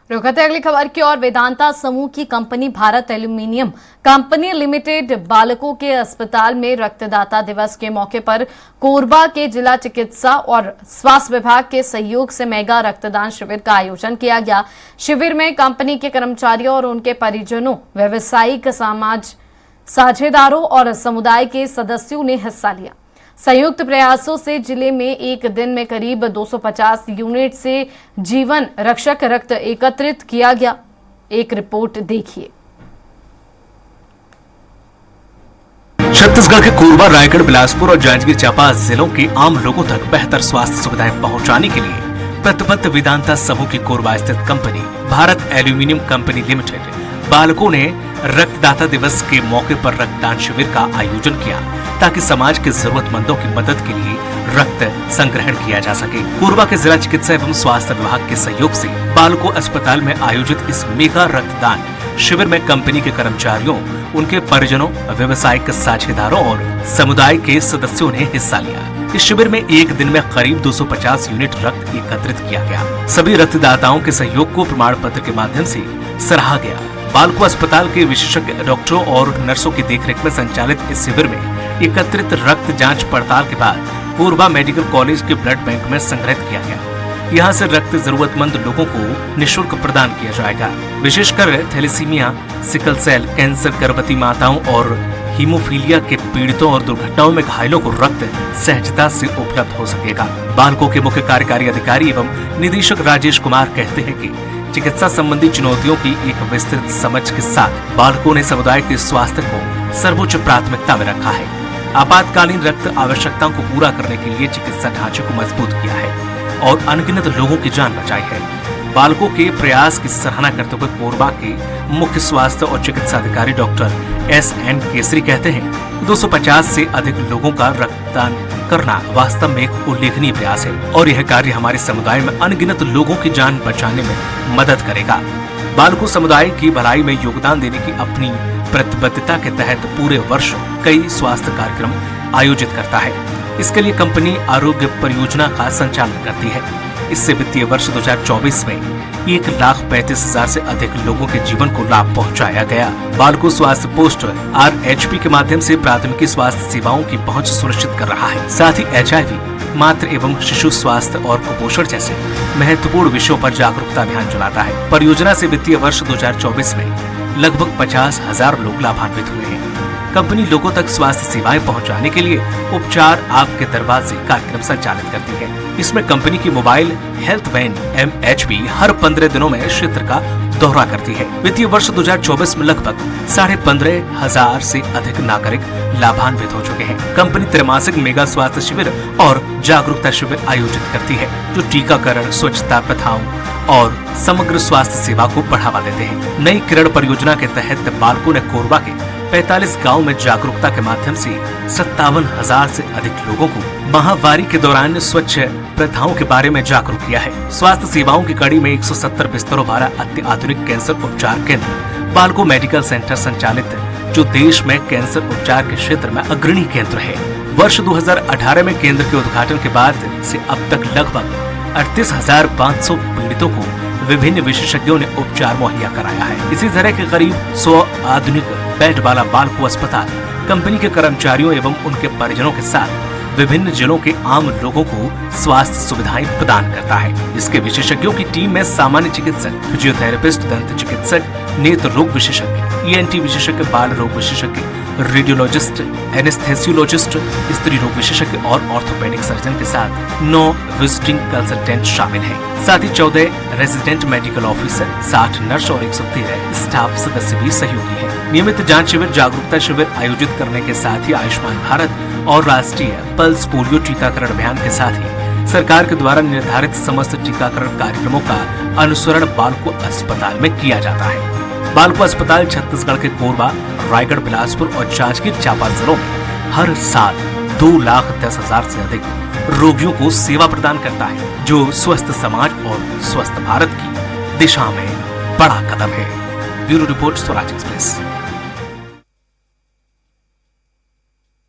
रुकते अगली खबर की ओर। वेदांता समूह की company Bharat aluminium company limited बालकों के अस्पताल में रक्तदाता दिवस के मौके पर कोरबा के जिला चिकित्सा और स्वास्थ्य विभाग के सहयोग से मेगा रक्तदान शिविर का आयोजन किया गया। शिविर में कंपनी के कर्मचारियों और उनके परिजनों, व्यावसायिक समाज साझेदारों और समुदाय के सदस्यों ने हिस्सा लिया। संयुक्त प्रयासों से जिले में एक दिन में करीब 250 यूनिट से जीवन रक्षक रक्त एकत्रित किया गया। एक रिपोर्ट देखिए। छत्तीसगढ़ के कोरबा, रायगढ़, बिलासपुर और जांजगीर चांपा जिलों के आम लोगों तक बेहतर स्वास्थ्य सुविधाएं पहुंचाने के लिए प्रतिबद्ध वेदांता समूह की कोरबा स्थित company Bharat aluminium company limited बालकों ने रक्तदाता दिवस के मौके पर रक्तदान शिविर का आयोजन किया ताकि समाज के जरूरतमंदों की मदद के लिए रक्त संग्रहण किया जा सके। कोरबा के जिला चिकित्सा एवं स्वास्थ्य विभाग के सहयोग से बालकों अस्पताल में आयोजित इस मेगा रक्तदान शिविर में कंपनी के कर्मचारियों, उनके परिजनों, व्यावसायिक साझेदारों और समुदाय के सदस्यों ने हिस्सा लिया। इस शिविर में एक दिन में करीब 250 यूनिट रक्त एकत्रित किया गया। सभी रक्तदाताओं के सहयोग को प्रमाण पत्र के माध्यम से सराहा गया। बालको अस्पताल के विशेषज्ञ डॉक्टरों और नर्सों की देखरेख में संचालित इस शिविर में एकत्रित रक्त जांच पड़ताल के बाद कोरबा मेडिकल कॉलेज के ब्लड बैंक में संग्रहित किया गया। यहाँ से रक्त जरूरतमंद लोगों को निःशुल्क प्रदान किया जाएगा। विशेषकर थैलेसीमिया, सिकल सेल, कैंसर, गर्भवती माताओं और हीमोफीलिया के पीड़ितों और दुर्घटनाओं में घायलों को रक्त सहजता से उपलब्ध हो सकेगा। बालको के मुख्य कार्यकारी अधिकारी एवं निदेशक राजेश कुमार कहते हैं कि चिकित्सा संबंधी चुनौतियों की एक विस्तृत समझ के साथ बालकों ने समुदाय के स्वास्थ्य को सर्वोच्च प्राथमिकता में रखा है। आपातकालीन रक्त आवश्यकताओं को पूरा करने के लिए चिकित्सा ढांचे को मजबूत किया है और अनगिनत लोगों की जान बचाई है। बालकों के प्रयास की सराहना करते हुए कोरबा के मुख्य स्वास्थ्य और चिकित्सा अधिकारी डॉक्टर SN केसरी कहते हैं 250 से अधिक लोगों का रक्तदान करना वास्तव में एक उल्लेखनीय प्रयास है और यह कार्य हमारे समुदाय में अनगिनत लोगों की जान बचाने में मदद करेगा। बालको समुदाय की भलाई में योगदान देने की अपनी प्रतिबद्धता के तहत पूरे वर्ष कई स्वास्थ्य कार्यक्रम आयोजित करता है। इसके लिए कंपनी आरोग्य परियोजना का संचालन करती है। इससे वित्तीय वर्ष 2024 में 1,35,000 से अधिक लोगों के जीवन को लाभ पहुंचाया गया। बालको स्वास्थ्य पोस्ट RHP के माध्यम से प्राथमिक स्वास्थ्य सेवाओं की पहुंच सुनिश्चित कर रहा है। साथ ही HIV, मातृ एवं शिशु स्वास्थ्य और कुपोषण जैसे महत्वपूर्ण विषयों पर जागरूकता अभियान चलाता है। परियोजना से वित्तीय वर्ष 2024 में लगभग 50,000 लोग लाभान्वित हुए हैं। कंपनी लोगों तक स्वास्थ्य सेवाएं पहुंचाने के लिए उपचार आपके दरवाजे कार्यक्रम संचालित करती है। इसमें कंपनी की मोबाइल हेल्थ वैन MHB हर 15 दिनों में क्षेत्र का दौरा करती है। वित्तीय वर्ष 2024 में लगभग 15,500 से अधिक नागरिक लाभान्वित हो चुके हैं। कंपनी त्रैमासिक मेगा स्वास्थ्य शिविर और जागरूकता शिविर आयोजित करती है जो टीकाकरण, स्वच्छता प्रथाओं और समग्र स्वास्थ्य सेवा को बढ़ावा देते हैं। नई किरण परियोजना के तहत बालको ने कोरबा के 45 गांव में जागरूकता के माध्यम से 57,000 से अधिक लोगों को महामारी के दौरान स्वच्छ प्रथाओं के बारे में जागरूक किया है। स्वास्थ्य सेवाओं की कड़ी में 170 बिस्तरों वाला अत्याधुनिक कैंसर उपचार केंद्र बालको मेडिकल सेंटर संचालित, जो देश में कैंसर उपचार के क्षेत्र में अग्रणी केंद्र है। वर्ष 2018 में केंद्र के उद्घाटन के बाद से अब तक लगभग 38,500 पीड़ितों को विभिन्न विशेषज्ञों ने उपचार मुहैया कराया है। इसी तरह के करीब 100 आधुनिक बेड वाला बालको अस्पताल कंपनी के कर्मचारियों एवं उनके परिजनों के साथ विभिन्न जिलों के आम लोगों को स्वास्थ्य सुविधाएं प्रदान करता है। इसके विशेषज्ञों की टीम में सामान्य चिकित्सक, फिजियोथेरेपिस्ट, दंत चिकित्सक, नेत्र रोग विशेषज्ञ, ENT विशेषज्ञ, बाल रोग विशेषज्ञ, रेडियोलॉजिस्ट, एनेस्थेसियोलॉजिस्ट, स्त्री रोग विशेषज्ञ और ऑर्थोपेडिक सर्जन के साथ 9 विजिटिंग कंसल्टेंट शामिल हैं। साथ ही 14 रेजिडेंट मेडिकल ऑफिसर, 60 नर्स और 113 स्टाफ सदस्य भी सहयोगी हैं। नियमित जांच शिविर, जागरूकता शिविर आयोजित करने के साथ ही आयुष्मान भारत और राष्ट्रीय पल्स पोलियो टीकाकरण अभियान के साथ ही सरकार के द्वारा निर्धारित समस्त टीकाकरण कार्यक्रमों का अनुसरण बालको अस्पताल में किया जाता है। बालको अस्पताल छत्तीसगढ़ के कोरबा, रायगढ़, बिलासपुर और जांजगीर चांपा जिलों में हर साल 2,10,000 से अधिक रोगियों को सेवा प्रदान करता है, जो स्वस्थ समाज और स्वस्थ भारत की दिशा में बड़ा कदम है। Bureau report, Swaraj express.